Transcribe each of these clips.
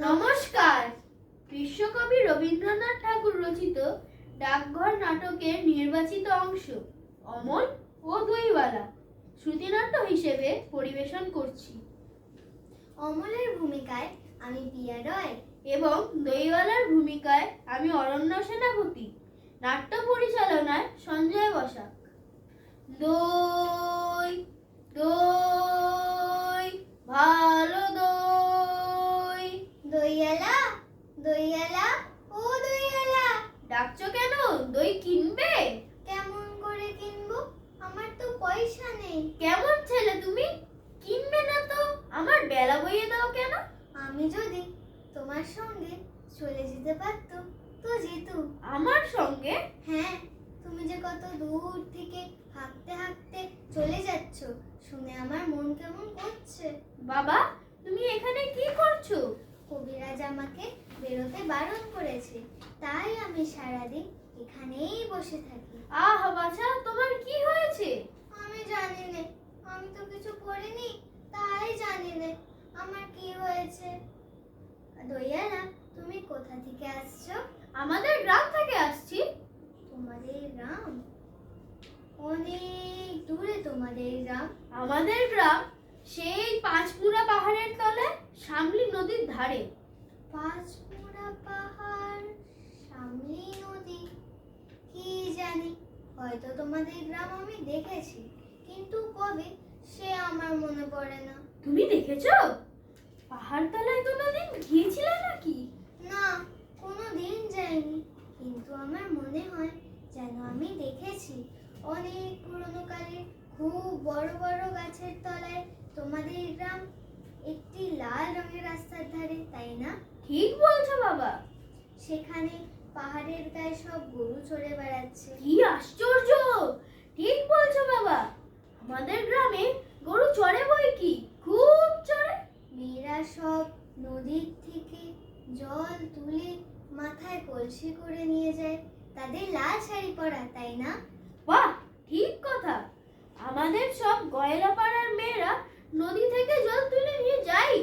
নমস্কার। বিশ্বকবি রবীন্দ্রনাথ ঠাকুর রচিত ডাকঘর নাটকের নির্বাচিত অংশ অমল ও দইওয়ালা শ্রুতিনাট্য হিসেবে পরিবেশন করছি। অমলের ভূমিকায় আমি পিয়া রয় এবং দইওয়ালার ভূমিকায় আমি অরণ্য সেনাপতি। নাট্য পরিচালনায় সঞ্জয় বসাক। দই দই ভালো দই। দইয়ালা দইয়ালা ও দইয়ালা, ডাকছো কেন? দই কিনবে? কেমন করে কিনবো? আমার তো পয়সা নেই। কেমন ছেলে তুমি, কিনবে না তো আমার বেলা বইয়ে দাও কেন? আমি যদি তোমার সঙ্গে চলে যেতে পারতাম তো যেতু। আমার সঙ্গে? হ্যাঁ, তুমি যে কত দূর থেকে হাঁটতে হাঁটতে চলে যাচ্ছ শুনে আমার মন কেমন করছে। বাবা, তুমি এখানে কি করছো? কবিরাজ আমাকে বেরোতে বারণ করেছে, তাই আমি সারাদিন এখানেই বসে থাকি। আহ বাছা, তোমার কি হয়েছে? আমি জানি না, আমি তো কিছু করিনি, তাই জানি না আমার কি হয়েছে। দইয়ালা, তুমি কোথা থেকে আসছো? আমাদের গ্রাম থেকে আসছি। তোমাদের গ্রাম? অনেক দূরে তোমাদের গ্রাম। আমাদের গ্রাম সেই পাঁচমুড়া পাহাড়ের তলায় শামলি নদীর ধারে। পাঁচমুড়া পাহাড়, সামলি নদী, কি জানি, হয়তো তোমাদের গ্রাম আমি দেখেছি, কিন্তু কবে সে আমার মনে পড়ে না। তুমি দেখেছো? পাহাড় তলায় কোনোদিন গিয়েছিলে নাকি? না, কোনো দিন যাইনি, কিন্তু আমার মনে হয় যেন আমি দেখেছি। অনেক পুরনো কালে খুব বড় বড় গাছের তলায় তোমাদের গ্রাম, একটি লাল রঙের রাস্তার ধারে, তাই না? ঠিক বলছো বাবা। সেখানে পাহাড়ের গায়ে সব গরু চড়ে বেড়াচ্ছে। কি আশ্চর্য! ঠিক বলছো বাবা, আমাদের গ্রামে গরু চড়ে বই কি, খুব চড়ে। মেয়েরা সব নদীর থেকে জল তুলে মাথায় কলসি করে নিয়ে যায়, তাদের লাল শাড়ি পরা, তাই না? বাহ, ঠিক কথা। আমাদের সব গয়লা পাড়ার মেয়েরা নদী থেকে জল তুলে নিয়ে যায়,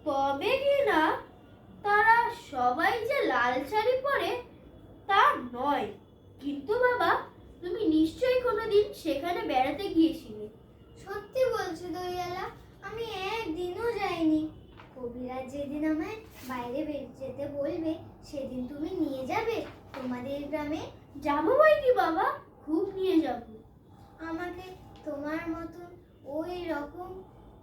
তবে কি না তারা সবাই যে লাল শাড়ি পরে তা নয়। কিন্তু বাবা, তুমি নিশ্চয়ই কোনোদিন সেখানে বেড়াতে গিয়েছিলে। সত্যি বলছো দইয়ালা, আমি একদিনও যাইনি। কবিরাজ যেদিন আমায় বাইরে যেতে বলবে সেদিন তুমি নিয়ে যাবে তোমাদের গ্রামে? যাবো বই কি বাবা, খুব নিয়ে যাবো। আমাকে তোমার মতন ওই রকম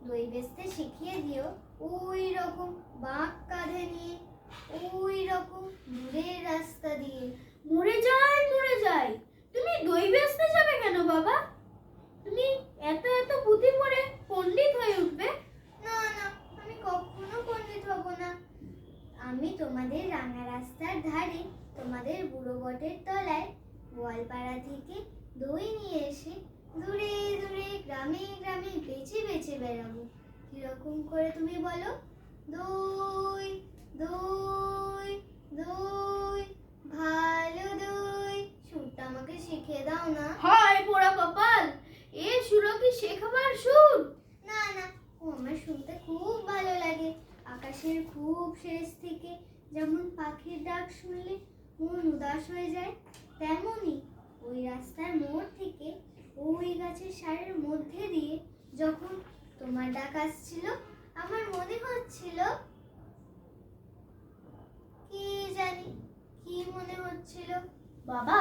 দই বেচতে শিখিয়ে দিও, ওই রকম বাঁক কাঁধে নিয়ে, ওই রকম দূরের রাস্তা দিয়ে। মরে যাই মরে যাই, তুমি দই বেচতে যাবে কেন বাবা? তুমি এত এত পুঁথি পড়ে পণ্ডিত হয়ে উঠবে। না না, আমি কখনো পণ্ডিত হব না। আমি তোমাদের রাঙা রাস্তার ধারে, তোমাদের বুড়ো বটের তলায় গোয়ালপাড়া থেকে দই নিয়ে এসে দূরে দূরে গ্রামে গ্রামে বেচে বেচে বেড়াবো। কিরকম করে তুমি বলো? দই দই দই ভালো দই, সুরটা আমাকে শিখিয়ে দাও না। হায় পোড়া কপাল, এ সুর কি শেখাবার সুর? না না, ও আমার শুনতে খুব ভালো লাগে। আকাশের খুব শেষ থেকে যেমন পাখির ডাক শুনলে মন উদাস হয়ে যায়, তেমনি ওই রাস্তার মোড় থেকে ওই গাছের সারের মধ্যে দিয়ে যখন তোমার ডাক আসছিল, আমার মনে হচ্ছিল, কি জানি কি মনে হচ্ছিল। বাবা,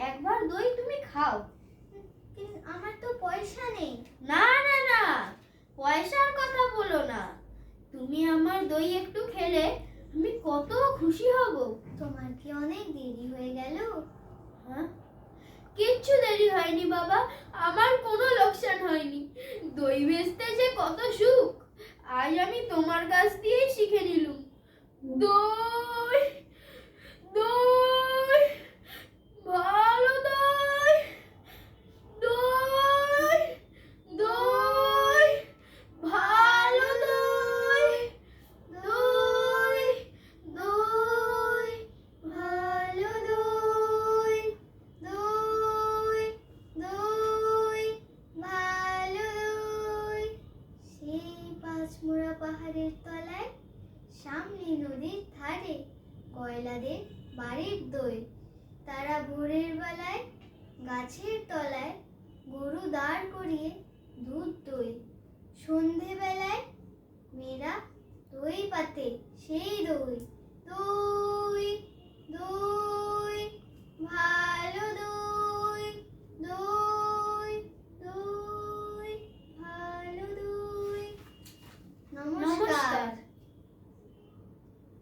একবার দই তুমি খাও। কিন্তু আমার তো পয়সা নেই। না না না, পয়সার কথা বলো না। তুমি আমার দই একটু খেলে আমি কত খুশি হব। তোমার কি অনেক দেরি হয়ে গেল? হ্যাঁ, কিচ্ছু দেরি হয়নি বাবা, আমার কোনো লোকসান হয়নি। দই বেচতে যে কত সুখ, আজ আমি তোমার কাছ দিয়েই শিখে নিলুম। দই দই ভালো দই, দই দই ভালো দই, দই দই ভালো দই, দই দই ভালো দই। সেই পাঁচমোড়া পাহাড়ের তলায় সামনে গয়লাদের বাড়ির দই। তারা ভোরের বেলায় গাছের তলায় গরু দাঁড় করিয়ে দুধ দই। সন্ধেবেলায় মেয়েরা দই পাতে সেই দই, দই, দই।